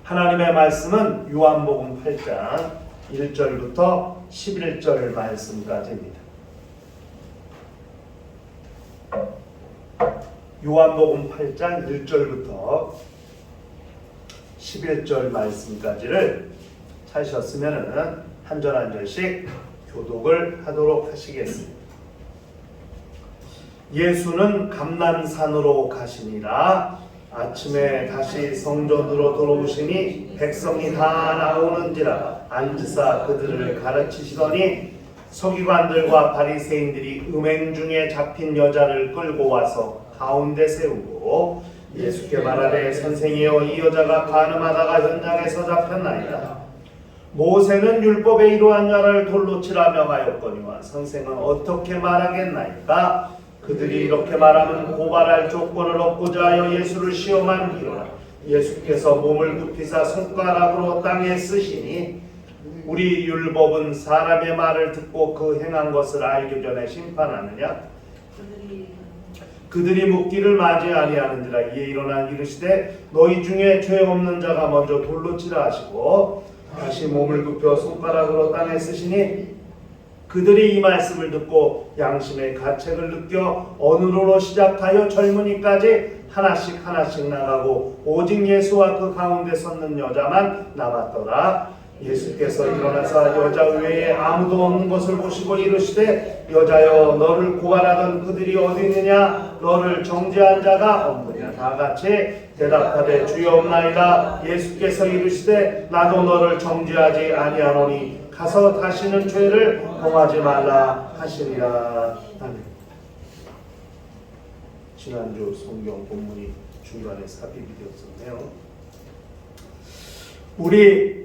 하나님의 말씀은 요한복음 8장 1절부터 11절 말씀까지입니다. 요한복음 8장 1절부터 11절 말씀까지를 찾으셨으면 한 절 한 절씩 교독을 하도록 하시겠습니다. 예수는 감람산으로 가시니라. 아침에 다시 성전으로 돌아오시니 백성이 다 나오는지라 앉으사 그들을 가르치시더니 서기관들과 바리새인들이 음행 중에 잡힌 여자를 끌고 와서 가운데 세우고 예수께 말하되 선생이여 이 여자가 간음하다가 현장에서 잡혔나이다. 모세는 율법에 이러한 자를 돌로 치라 명하였거니와 선생은 어떻게 말하겠나이까? 그들이 이렇게 말하면 고발할 조건을 얻고자 하여 예수를 시험하니라. 예수께서 몸을 굽히사 손가락으로 땅에 쓰시니 우리 율법은 사람의 말을 듣고 그 행한 것을 알기 전에 심판하느냐? 그들이 묻기를 맞이 아니하는지라. 이에 일어나 이르시되 너희 중에 죄 없는 자가 먼저 돌로 치라 하시고 다시 몸을 굽혀 손가락으로 땅에 쓰시니 그들이 이 말씀을 듣고 양심의 가책을 느껴 어느로로 시작하여 젊은이까지 하나씩 나가고 오직 예수와 그 가운데 섰는 여자만 남았더라. 예수께서 일어나사 여자 외에 아무도 없는 것을 보시고 이르시되 여자여 너를 고발하던 그들이 어디 있느냐? 너를 정죄한 자가 없느냐? 다 같이 대답하되 주여 없나이다. 예수께서 이르시되 나도 너를 정죄하지 아니하노니 가서 다시는 죄를 범하지 말라 하시니라. 아멘. 지난주 성경 본문이 중간에 삽입이 되었었네요. 우리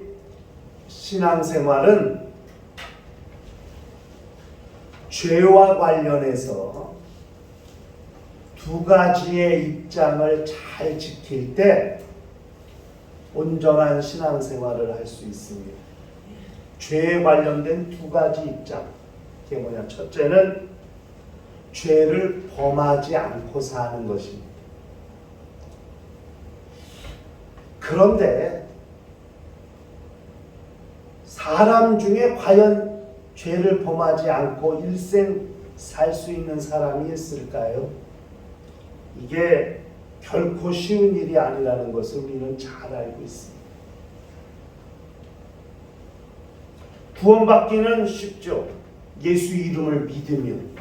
신앙생활은 죄와 관련해서 두 가지의 입장을 잘 지킬 때 온전한 신앙생활을 할 수 있습니다. 죄에 관련된 두 가지 입장. 그게 뭐냐? 첫째는 죄를 범하지 않고 사는 것입니다. 그런데 사람 중에 과연 죄를 범하지 않고 일생 살 수 있는 사람이 있을까요? 이게 결코 쉬운 일이 아니라는 것을 우리는 잘 알고 있습니다. 구원받기는 쉽죠. 예수 이름을 믿으면,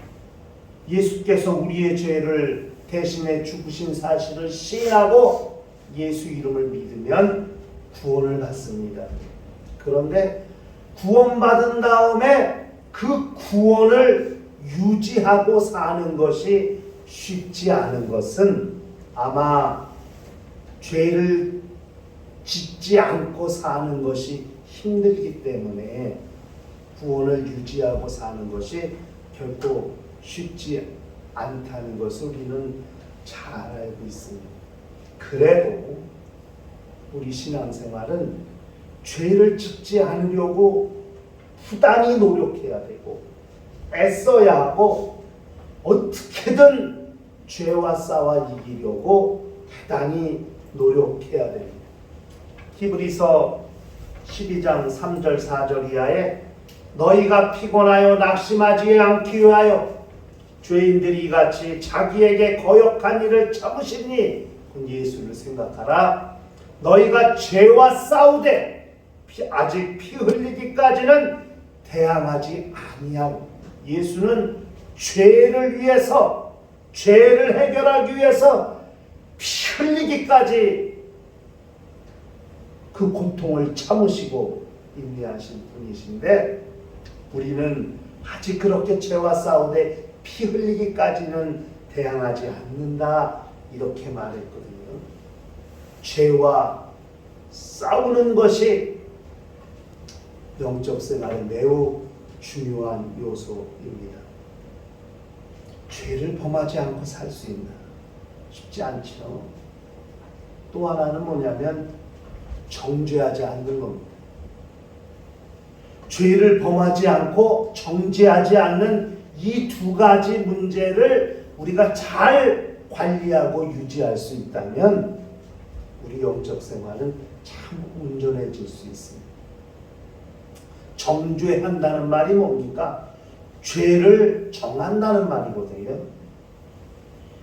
예수께서 우리의 죄를 대신해 죽으신 사실을 시인하고 예수 이름을 믿으면 구원을 받습니다. 그런데 구원받은 다음에 그 구원을 유지하고 사는 것이 쉽지 않은 것은 아마 죄를 짓지 않고 사는 것이 힘들기 때문에 구원을 유지하고 사는 것이 결코 쉽지 않다는 것을 우리는 잘 알고 있습니다. 그래도 우리 신앙생활은 죄를 짓지 않으려고 부단히 노력해야 되고 애써야 하고 어떻게든 죄와 싸워 이기려고 대단히 노력해야 됩니다. 히브리서 12장 3절 4절 이하에 너희가 피곤하여 낙심하지 않기 위하여 죄인들이 이같이 자기에게 거역한 일을 참으시니 예수를 생각하라. 너희가 죄와 싸우되 아직 피 흘리기까지는 대항하지 아니하고 예수는 죄를 위해서 죄를 해결하기 위해서 피 흘리기까지 그 고통을 참으시고 인내하신 분이신데 우리는 아직 그렇게 죄와 싸우되 피 흘리기까지는 대항하지 않는다 이렇게 말했거든요. 죄와 싸우는 것이 영적 생활에 매우 중요한 요소입니다. 죄를 범하지 않고 살 수 있나? 쉽지 않죠. 또 하나는 뭐냐면 정죄하지 않는 겁니다. 죄를 범하지 않고 정죄하지 않는 이 두 가지 문제를 우리가 잘 관리하고 유지할 수 있다면 우리 영적 생활은 참 온전해질 수 있습니다. 정죄한다는 말이 뭡니까? 죄를 정한다는 말이거든요.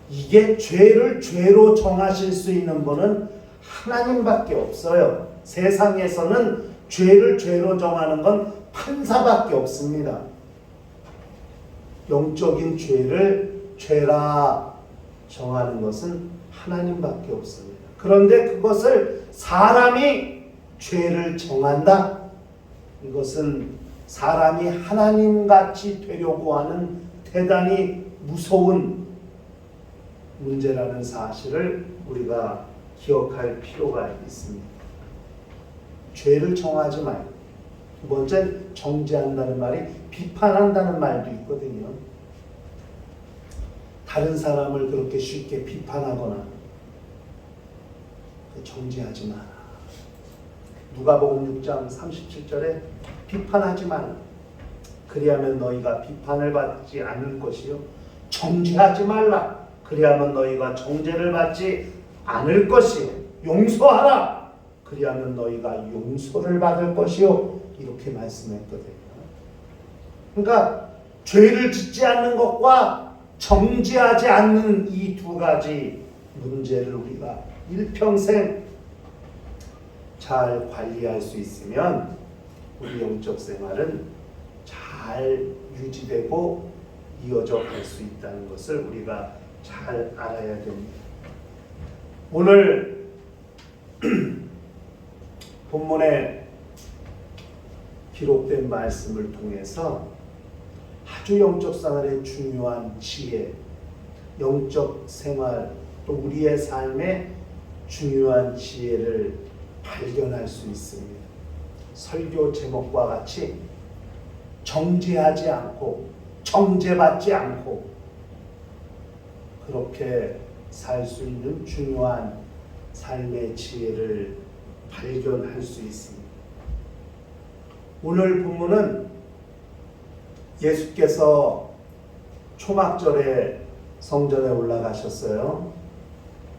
이게 죄를 죄로 정하실 수 있는 분은 하나님밖에 없어요. 세상에서는 죄를 죄로 정하는 건 판사밖에 없습니다. 영적인 죄를 죄라 정하는 것은 하나님밖에 없습니다. 그런데 그것을 사람이 죄를 정한다? 이것은 사람이 하나님같이 되려고 하는 대단히 무서운 문제라는 사실을 우리가 기억할 필요가 있습니다. 죄를 정하지 말고, 두 번째, 정죄한다는 말이 비판한다는 말도 있거든요. 다른 사람을 그렇게 쉽게 비판하거나 정죄하지 마라. 누가복음 6장 37절에 비판하지 말라. 그리하면 너희가 비판을 받지 않을 것이요, 정죄하지 말라. 그리하면 너희가 정죄를 받지 않을 것이요, 용서하라. 그리하면 너희가 용서를 받을 것이요, 이렇게 말씀했거든요. 그러니까 죄를 짓지 않는 것과 정죄하지 않는 이 두 가지 문제를 우리가 일평생 잘 관리할 수 있으면 우리 영적 생활은 잘 유지되고 이어져 갈 수 있다는 것을 우리가 잘 알아야 됩니다. 오늘 본문에 기록된 말씀을 통해서 아주 영적 생활의 중요한 지혜, 영적 생활 또 우리의 삶의 중요한 지혜를 발견할 수 있습니다. 설교 제목과 같이 정죄하지 않고 정죄받지 않고 그렇게 살 수 있는 중요한 삶의 지혜를 발견할 수 있습니다. 오늘 본문은 예수께서 초막절에 성전에 올라가셨어요.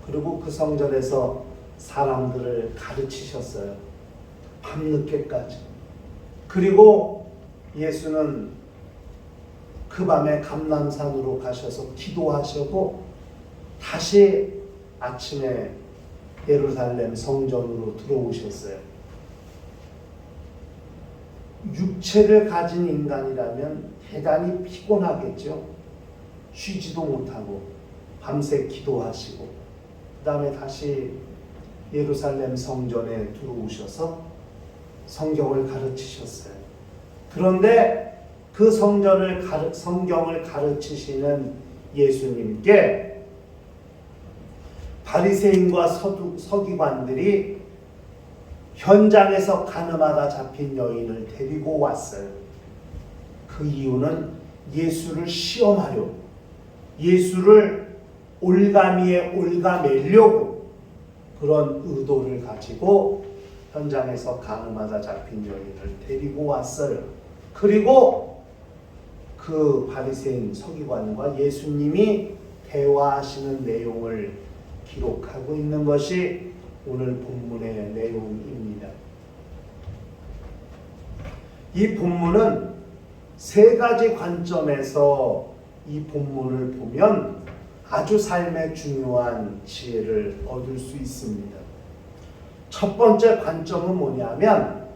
그리고 그 성전에서 사람들을 가르치셨어요. 밤늦게까지. 그리고 예수는 그 밤에 감람산으로 가셔서 기도하시고 다시 아침에 예루살렘 성전으로 들어오셨어요. 육체를 가진 인간이라면 대단히 피곤하겠죠. 쉬지도 못하고 밤새 기도하시고 그 다음에 다시 예루살렘 성전에 들어오셔서 성경을 가르치셨어요. 그런데 그 성경을 가르치시는 예수님께 바리새인과 서기관들이 현장에서 가늠하다 잡힌 여인을 데리고 왔어요. 그 이유는 예수를 시험하려고, 예수를 올가미에 올가매려고 그런 의도를 가지고 현장에서 가늠하다 잡힌 여인을 데리고 왔어요. 그리고 그 바리새인 서기관과 예수님이 대화하시는 내용을 기록하고 있는 것이 오늘 본문의 내용입니다. 이 본문은 세 가지 관점에서 이 본문을 보면 아주 삶의 중요한 지혜를 얻을 수 있습니다. 첫 번째 관점은 뭐냐면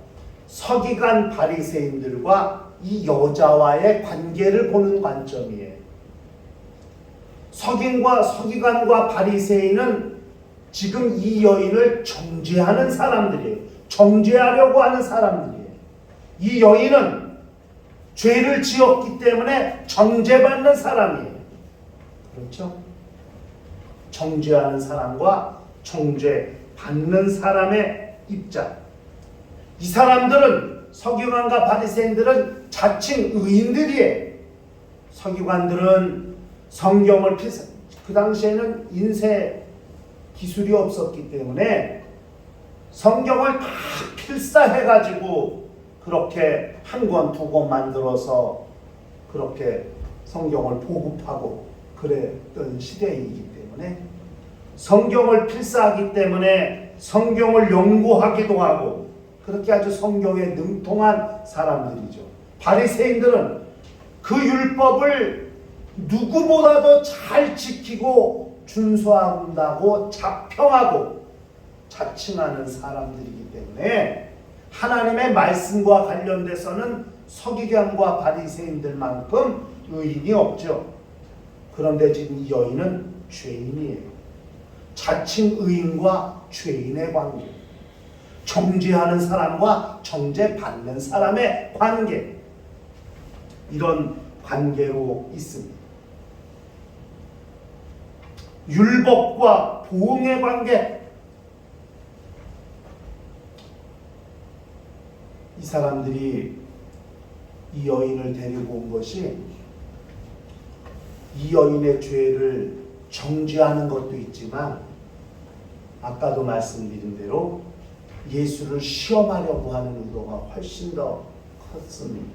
서기관 바리새인들과 이 여자와의 관계를 보는 관점이에요. 서기관과 바리새인은 지금 이 여인을 정죄하는 사람들이에요. 정죄하려고 하는 사람들이에요. 이 여인은 죄를 지었기 때문에 정죄받는 사람이에요. 그렇죠? 정죄하는 사람과 정죄받는 사람의 입장. 이 사람들은, 서기관과 바리새인들은 자칭 의인들이에요. 서기관들은 성경을 그 당시에는 인쇄 기술이 없었기 때문에 성경을 다 필사해가지고 그렇게 한 권, 두 권 만들어서 그렇게 성경을 보급하고 그랬던 시대이기 때문에 성경을 필사하기 때문에 성경을 연구하기도 하고 그렇게 아주 성경에 능통한 사람들이죠. 바리새인들은 그 율법을 누구보다도 잘 지키고 준수한다고 자평하고 자칭하는 사람들이기 때문에 하나님의 말씀과 관련돼서는 서기관과 바리새인들만큼 의인이 없죠. 그런데 지금 이 여인은 죄인이에요. 자칭 의인과 죄인의 관계, 정죄하는 사람과 정죄받는 사람의 관계, 이런 관계로 있습니다. 율법과 보응의 관계, 이 사람들이 이 여인을 데리고 온 것이 이 여인의 죄를 정죄하는 것도 있지만 아까도 말씀드린 대로 예수를 시험하려고 하는 의도가 훨씬 더 컸습니다.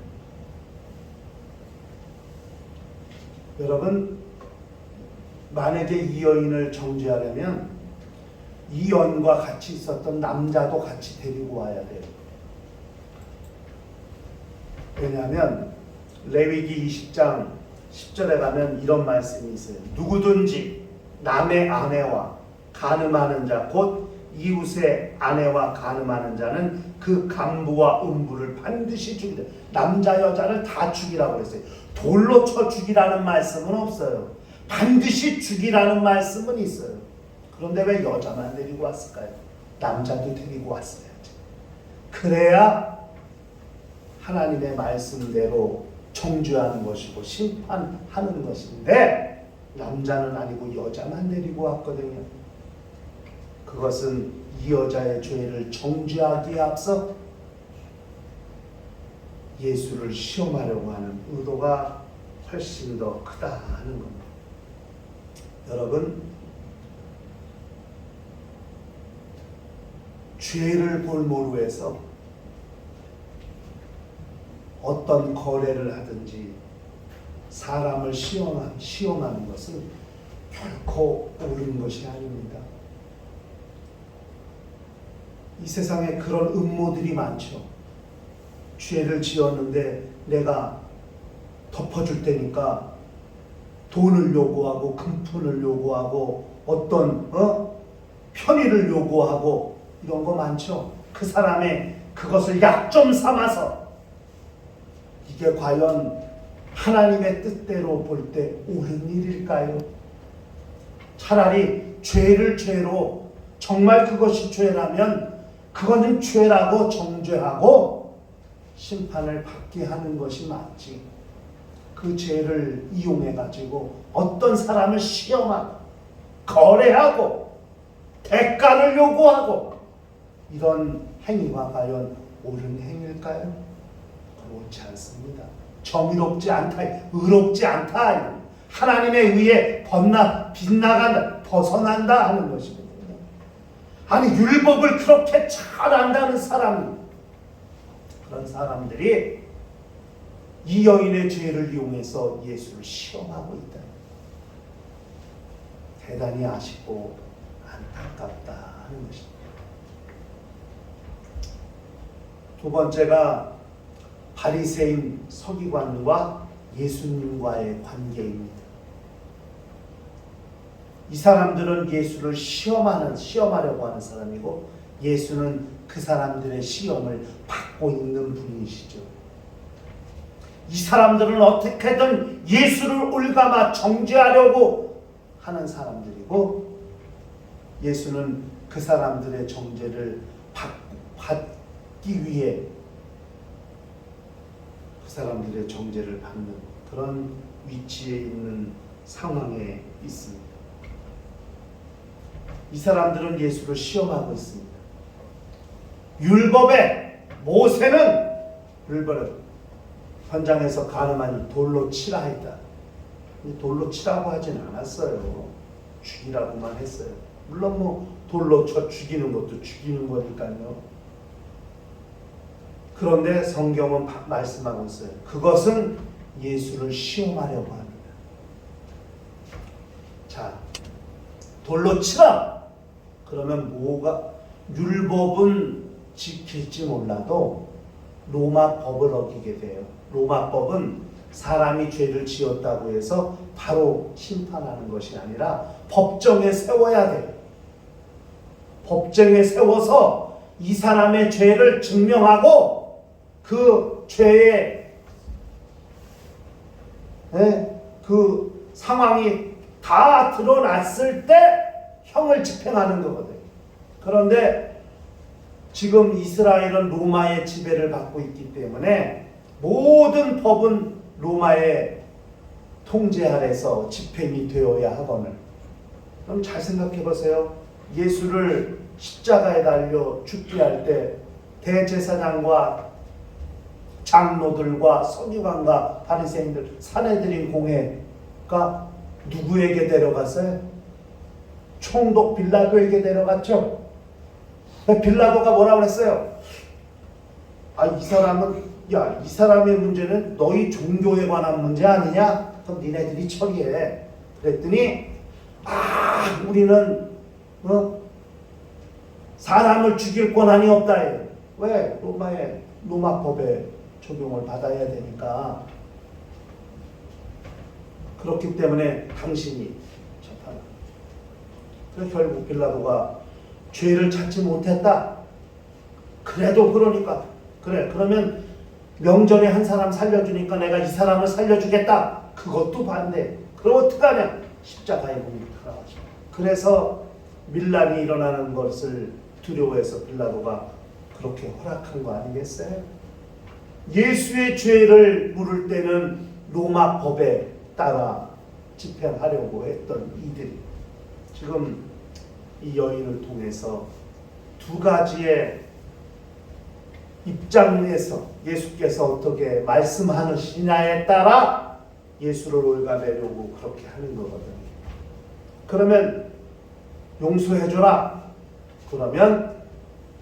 여러분, 만약에 이 여인을 정죄하려면 이 여인과 같이 있었던 남자도 같이 데리고 와야 돼요. 왜냐하면 레위기 20장 10절에 가면 이런 말씀이 있어요. 누구든지 남의 아내와 간음하는 자, 곧 이웃의 아내와 간음하는 자는 그 간부와 음부를 반드시 죽이라. 남자 여자를 다 죽이라고 했어요. 돌로 쳐 죽이라는 말씀은 없어요. 반드시 죽이라는 말씀은 있어요. 그런데 왜 여자만 데리고 왔을까요? 남자도 데리고 왔어야지. 그래야 하나님의 말씀대로 정죄하는 것이고 심판하는 것인데 남자는 아니고 여자만 데리고 왔거든요. 그것은 이 여자의 죄를 정죄하기에 앞서 예수를 시험하려고 하는 의도가 훨씬 더 크다 하는 겁니다. 여러분, 죄를 볼모로 해서 어떤 거래를 하든지 사람을 시험하는 것은 결코 옳은 것이 아닙니다. 이 세상에 그런 음모들이 많죠. 죄를 지었는데 내가 덮어줄 테니까 돈을 요구하고 금품을 요구하고 어떤 편의를 요구하고 이런 거 많죠. 그 사람의 그것을 약점 삼아서 이게 과연 하나님의 뜻대로 볼 때 옳은 일일까요? 차라리 죄를 죄로, 정말 그것이 죄라면 그거는 죄라고 정죄하고 심판을 받게 하는 것이 맞지. 그 죄를 이용해 가지고 어떤 사람을 시험하고 거래하고 대가를 요구하고 이런 행위가 과연 옳은 행위일까요? 옳지 않습니다. 정의롭지 않다, 의롭지 않다, 하나님의 의에 빗나간다, 벗어난다 하는 것입니다. 아니, 율법을 그렇게 잘 안다는 사람, 그런 사람들이 이 여인의 죄를 이용해서 예수를 시험하고 있다. 대단히 아쉽고 안타깝다 하는 것입니다. 두 번째가 바리새인 서기관과 예수님과의 관계입니다. 이 사람들은 예수를 시험하려고 하는 사람이고 예수는 그 사람들의 시험을 받고 있는 분이시죠. 이 사람들은 어떻게든 예수를 올가마 정죄하려고 하는 사람들이고 예수는 그 사람들의 정죄를 받기 위해 그 사람들의 정죄를 받는 그런 위치에 있는 상황에 있습니다. 이 사람들은 예수를 시험하고 있습니다. 율법에 모세는 율법을 현장에서 가늠하니 돌로 치라 했다. 돌로 치라고 하진 않았어요. 죽이라고만 했어요. 물론 돌로 쳐 죽이는 것도 죽이는 거니까요. 그런데 성경은 말씀하고 있어요. 그것은 예수를 시험하려고 합니다. 자, 돌로 치라. 그러면 율법은 지킬지 몰라도 로마 법을 어기게 돼요. 로마 법은 사람이 죄를 지었다고 해서 바로 심판하는 것이 아니라 법정에 세워야 돼요. 법정에 세워서 이 사람의 죄를 증명하고 그 죄의 그 상황이 다 드러났을 때 형을 집행하는 거거든요. 그런데 지금 이스라엘은 로마의 지배를 받고 있기 때문에 모든 법은 로마의 통제 아래서 집행이 되어야 하거늘. 그럼 잘 생각해 보세요. 예수를 십자가에 달려 죽게 할 때 대제사장과 장로들과 서기관과 바리새인들, 사내들인 공회가 누구에게 데려갔어요? 총독 빌라도에게 데려갔죠. 빌라도가 뭐라고 그랬어요? 이 사람은, 이 사람의 문제는 너희 종교에 관한 문제 아니냐? 그럼 니네들이 처리해. 그랬더니 우리는 사람을 죽일 권한이 없다. 왜? 로마 법에 적용을 받아야 되니까. 그렇기 때문에 당신이 재판을. 그래서 결국 빌라도가 죄를 찾지 못했다. 그래도 그러니까 그래, 그러면 명절에 한 사람 살려주니까 내가 이 사람을 살려주겠다. 그것도 반대. 그럼 어떡하냐? 십자가에 못 박아가지고. 그래서 밀란이 일어나는 것을 두려워해서 빌라도가 그렇게 허락한 거 아니겠어요? 예수의 죄를 물을 때는 로마 법에 따라 집행하려고 했던 이들이 지금 이 여인을 통해서 두 가지의 입장에서 예수께서 어떻게 말씀하시냐에 따라 예수를 올가매려고 그렇게 하는 거거든요. 그러면 용서해줘라. 그러면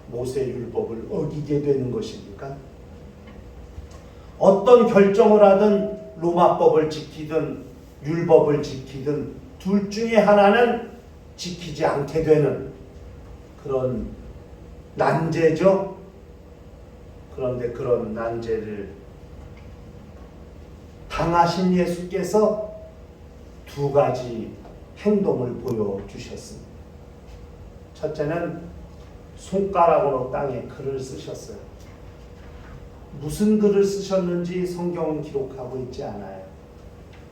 모세 율법을 어기게 되는 것입니까? 어떤 결정을 하든 로마법을 지키든 율법을 지키든 둘 중에 하나는 지키지 않게 되는 그런 난제죠. 그런데 그런 난제를 당하신 예수께서 두 가지 행동을 보여주셨습니다. 첫째는 손가락으로 땅에 글을 쓰셨어요. 무슨 글을 쓰셨는지 성경은 기록하고 있지 않아요.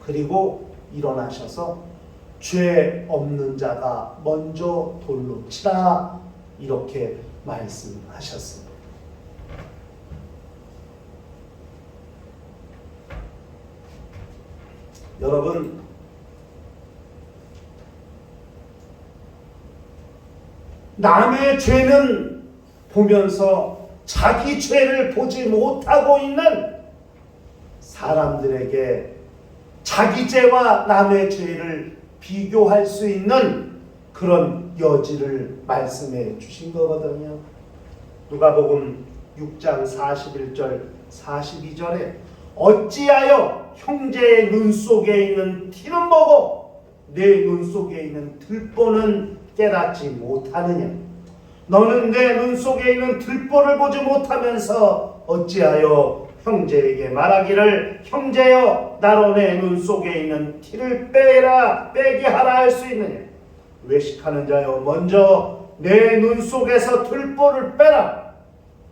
그리고 일어나셔서 죄 없는 자가 먼저 돌로 치라 이렇게 말씀하셨습니다. 여러분, 남의 죄는 보면서 자기 죄를 보지 못하고 있는 사람들에게 자기 죄와 남의 죄를 비교할 수 있는 그런 여지를 말씀해 주신 거거든요. 누가복음 6장 41절 42절에 어찌하여 형제의 눈 속에 있는 티는 보고 내 눈 속에 있는 들보는 깨닫지 못하느냐. 너는 내 눈 속에 있는 들보를 보지 못하면서 어찌하여 형제에게 말하기를 형제여 나로 내 눈 속에 있는 티를 빼게 하라 할 수 있느냐. 외식하는 자여 먼저 내 눈 속에서 들보를 빼라.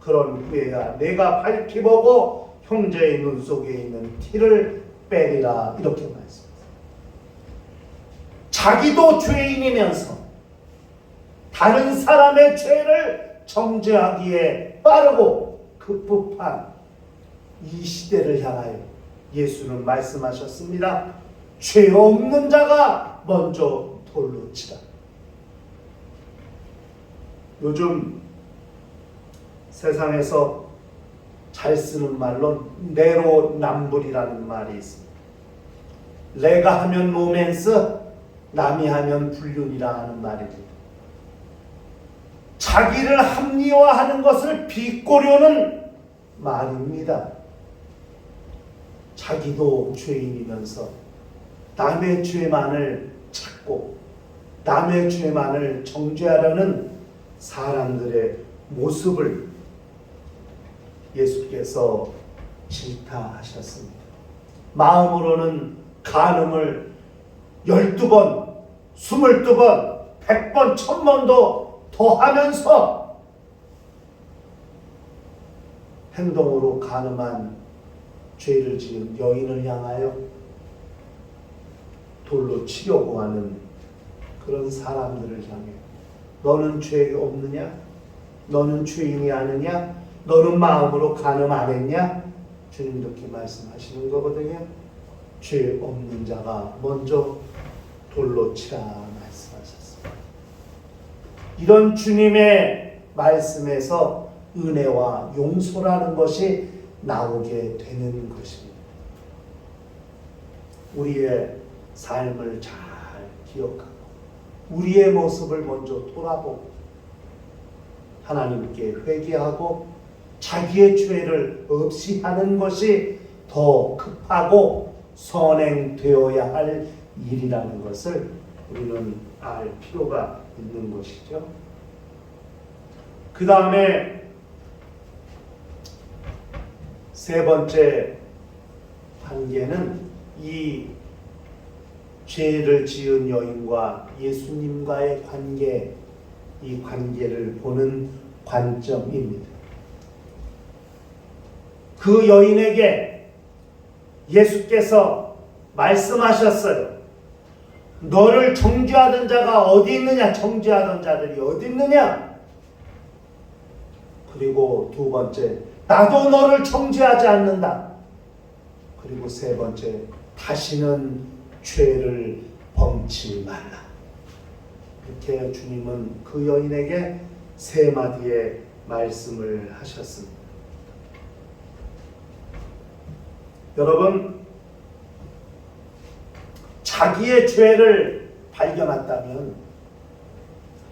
그런 후에야 내가 밝히 보고 형제의 눈 속에 있는 티를 빼리라. 이렇게 말씀합니다. 자기도 죄인이면서 다른 사람의 죄를 정죄하기에 빠르고 급급한 이 시대를 향하여 예수는 말씀하셨습니다. 죄 없는 자가 먼저 돌로 치라. 요즘 세상에서 잘 쓰는 말로 내로남불이라는 말이 있습니다. 내가 하면 로맨스, 남이 하면 불륜이라 하는 말입니다. 자기를 합리화하는 것을 비꼬려는 말입니다. 자기도 죄인이면서 남의 죄만을 찾고 남의 죄만을 정죄하려는 사람들의 모습을 예수께서 질타하셨습니다. 마음으로는 간음을 12번, 22번, 100번, 1000번도 더 하면서 행동으로 간음한 죄를 지은 여인을 향하여 돌로 치려고 하는 그런 사람들을 향해 너는 죄 없느냐? 너는 죄인이 아니냐? 너는 마음으로 간음 안 했냐? 주님도 이렇게 말씀하시는 거거든요. 죄 없는 자가 먼저 돌로 치라 말씀하셨습니다. 이런 주님의 말씀에서 은혜와 용서라는 것이 나오게 되는 것입니다. 우리의 삶을 잘 기억하고 우리의 모습을 먼저 돌아보고 하나님께 회개하고 자기의 죄를 없이 하는 것이 더 급하고 선행되어야 할 일이라는 것을 우리는 알 필요가 있는 것이죠. 그 다음에 세 번째 관계는 이 죄를 지은 여인과 예수님과의 관계, 이 관계를 보는 관점입니다. 그 여인에게 예수께서 말씀하셨어요. 너를 정죄하던 자가 어디 있느냐? 정죄하던 자들이 어디 있느냐? 그리고 두 번째, 나도 너를 정죄하지 않는다. 그리고 세 번째, 다시는 죄를 범치 말라. 이렇게 주님은 그 여인에게 세 마디의 말씀을 하셨습니다. 여러분, 자기의 죄를 발견했다면,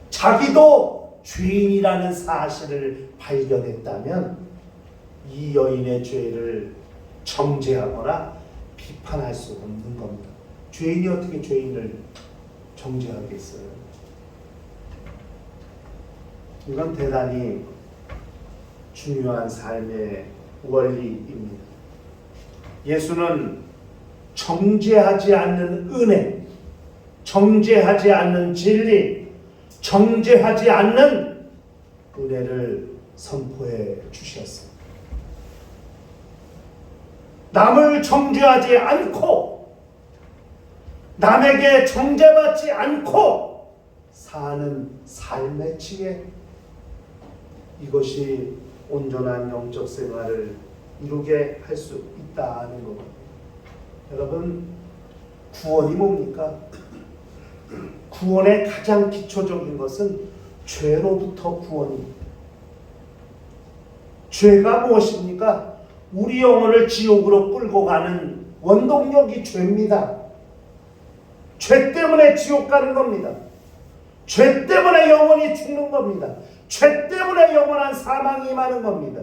자기도 죄인이라는 사실을 발견했다면 이 여인의 죄를 정죄하거나 비판할 수 없는 겁니다. 죄인이 어떻게 죄인을 정죄하겠어요? 이건 대단히 중요한 삶의 원리입니다. 예수는 정죄하지 않는 은혜, 정죄하지 않는 진리, 정죄하지 않는 은혜를 선포해 주셨습니다. 남을 정죄하지 않고 남에게 정죄받지 않고 사는 삶의 지혜, 이것이 온전한 영적 생활을 이루게 할 수 있다는 겁니다. 여러분, 구원이 뭡니까? 구원의 가장 기초적인 것은 죄로부터 구원입니다. 죄가 무엇입니까? 우리 영혼을 지옥으로 끌고 가는 원동력이 죄입니다. 죄 때문에 지옥 가는 겁니다. 죄 때문에 영혼이 죽는 겁니다. 죄 때문에 영원한 사망이 임하는 겁니다.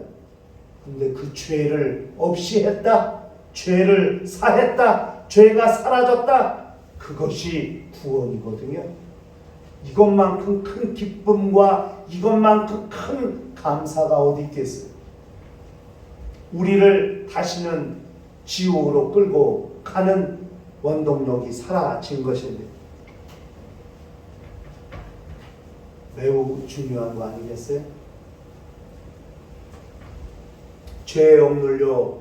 근데 그 죄를 없이 했다, 죄를 사했다, 죄가 사라졌다, 그것이 구원이거든요. 이것만큼 큰 기쁨과 이것만큼 큰 감사가 어디 있겠어요? 우리를 다시는 지옥으로 끌고 가는 원동력이 사라진 것입니다. 매우 중요한 거 아니겠어요? 죄에 억눌려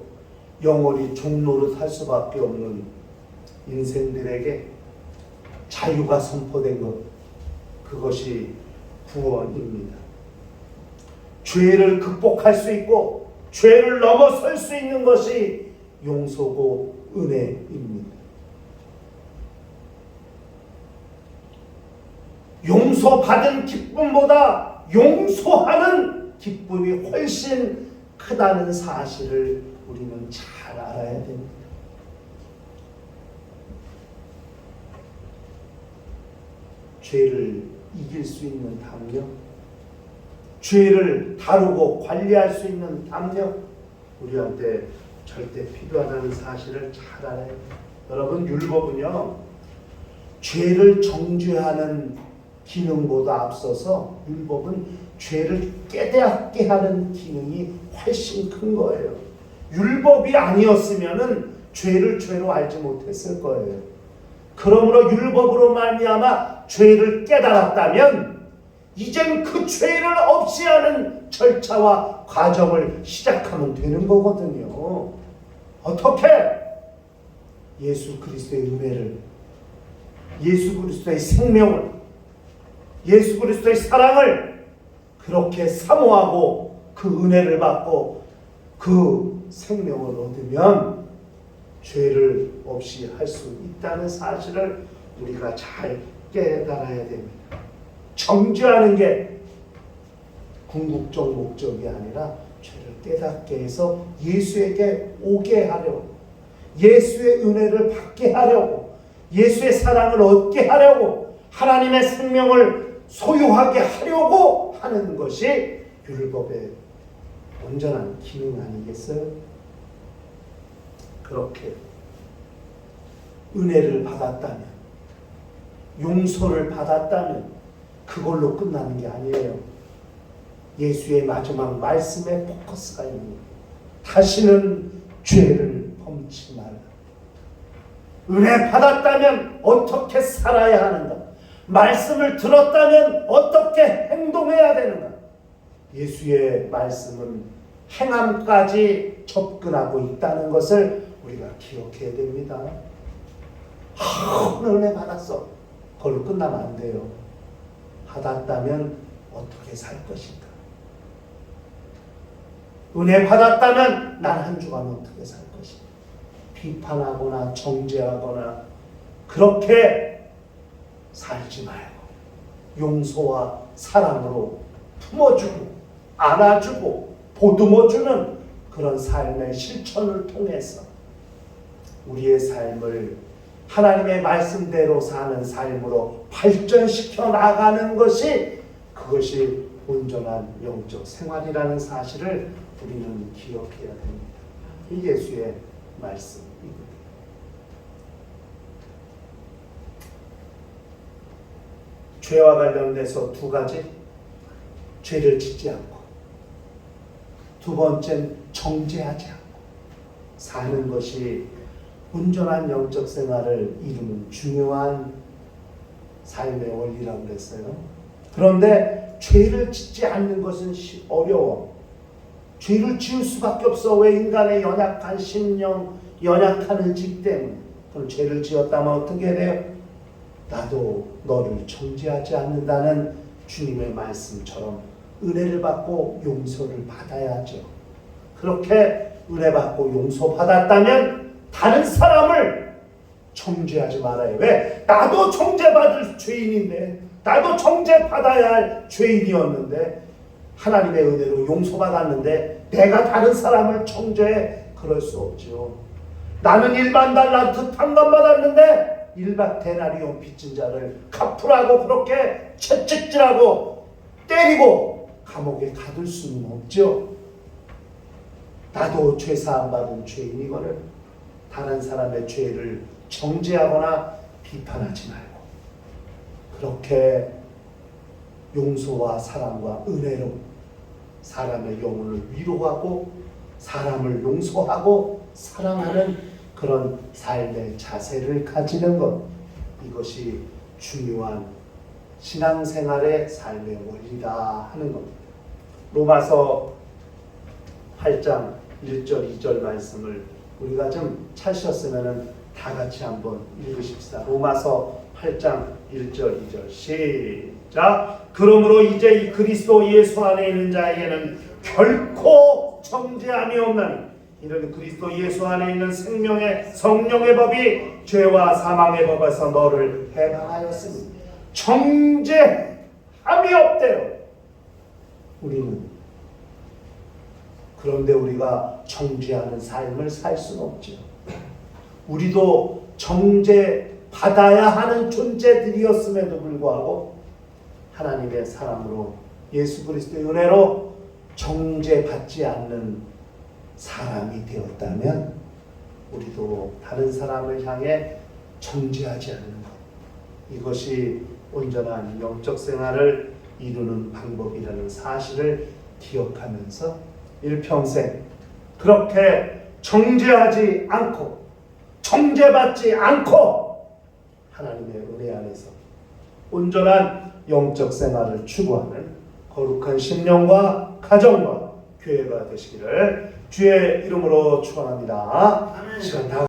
영원히 종노릇 할 수밖에 없는 인생들에게 자유가 선포된 것, 그것이 구원입니다. 죄를 극복할 수 있고 죄를 넘어설 수 있는 것이 용서고 은혜입니다. 용서받은 기쁨보다 용서하는 기쁨이 훨씬 크다는 사실을 우리는 잘 알아야 됩니다. 죄를 이길 수 있는 담력, 죄를 다루고 관리할 수 있는 담력, 우리한테 절대 필요하다는 사실을 잘 알아야 돼요. 여러분, 율법은요, 죄를 정죄하는 기능보다 앞서서 율법은 죄를 깨닫게 하는 기능이 훨씬 큰 거예요. 율법이 아니었으면은 죄를 죄로 알지 못했을 거예요. 그러므로 율법으로 말미암아 죄를 깨달았다면 이젠 그 죄를 없이 하는 절차와 과정을 시작하면 되는 거거든요. 어떻게? 예수 그리스도의 은혜를, 예수 그리스도의 생명을, 예수 그리스도의 사랑을 그렇게 사모하고 그 은혜를 받고 그 생명을 얻으면 죄를 없이 할 수 있다는 사실을 우리가 잘 깨달아야 됩니다. 정죄하는 게 궁극적 목적이 아니라 죄를 깨닫게 해서 예수에게 오게 하려고, 예수의 은혜를 받게 하려고, 예수의 사랑을 얻게 하려고, 하나님의 생명을 소유하게 하려고 하는 것이 율법의 온전한 기능 아니겠어요? 그렇게 은혜를 받았다면, 용서를 받았다면 그걸로 끝나는 게 아니에요. 예수의 마지막 말씀에 포커스가 있는 거예요. 다시는 죄를 범치 말라. 은혜 받았다면 어떻게 살아야 하는가? 말씀을 들었다면 어떻게 행동해야 되는가? 예수의 말씀은 행함까지 접근하고 있다는 것을 우리가 기억해야 됩니다. 오늘 은혜 받았어. 그걸로 끝나면 안 돼요. 받았다면 어떻게 살 것인가? 은혜 받았다면 난 한 주간 어떻게 살 것인가? 비판하거나 정죄하거나 그렇게 살지 말고 용서와 사랑으로 품어주고 안아주고 보듬어주는 그런 삶의 실천을 통해서 우리의 삶을 하나님의 말씀대로 사는 삶으로 발전시켜 나가는 것이, 그것이 온전한 영적 생활이라는 사실을 우리는 기억해야 됩니다. 이 예수의 말씀입니다. 죄와 관련돼서 두 가지, 죄를 짓지 않고, 두 번째는 정죄하지 않고 사는 것이 온전한 영적 생활을 이루는 중요한 삶의 원리라고 그랬어요. 그런데 죄를 짓지 않는 것은 어려워. 죄를 지을 수밖에 없어. 왜? 인간의 연약한 심령, 연약한 의지 때문에. 그럼 죄를 지었다면 어떻게 돼요? 나도 너를 정죄하지 않는다는 주님의 말씀처럼 은혜를 받고 용서를 받아야죠. 그렇게 은혜 받고 용서 받았다면 다른 사람을 정죄하지 말아요. 왜? 나도 정죄받을 죄인인데, 나도 정죄받아야 할 죄인이었는데, 하나님의 은혜로 용서받았는데 내가 다른 사람을 정죄해? 그럴 수 없죠. 나는 1만 달란트 탕감받았는데 1박 데나리온 빚진 자를 갚으라고 그렇게 채찍질하고 때리고 감옥에 가둘 수는 없죠. 나도 죄사함 받은 죄인이거늘 다른 사람의 죄를 정죄하거나 비판하지 말고 그렇게 용서와 사랑과 은혜로 사람의 영혼을 위로하고 사람을 용서하고 사랑하는 그런 삶의 자세를 가지는 것, 이것이 중요한 신앙생활의 삶의 원리다 하는 겁니다. 로마서 8장 1절 2절 말씀을 우리가 좀 찾으셨으면 다 같이 한번 읽으십시다. 로마서 8장 1절 2절 시작. 그러므로 이제 이 그리스도 예수 안에 있는 자에게는 결코 정죄함이 없나니 이는 그리스도 예수 안에 있는 생명의 성령의 법이 죄와 사망의 법에서 너를 해방하였으니 정죄함이 없대요. 우리는 그런데 우리가 정죄하는 삶을 살 수는 없죠. 우리도 정죄받아야 하는 존재들이었음에도 불구하고 하나님의 사랑으로 예수 그리스도의 은혜로 정죄받지 않는 사람이 되었다면 우리도 다른 사람을 향해 정죄하지 않는 것, 이것이 온전한 영적 생활을 이루는 방법이라는 사실을 기억하면서 일평생 그렇게 정죄하지 않고 정죄받지 않고 하나님의 은혜 안에서 온전한 영적 생활을 추구하는 거룩한 신령과 가정과 교회가 되시기를 주의 이름으로 축원합니다. 시간 다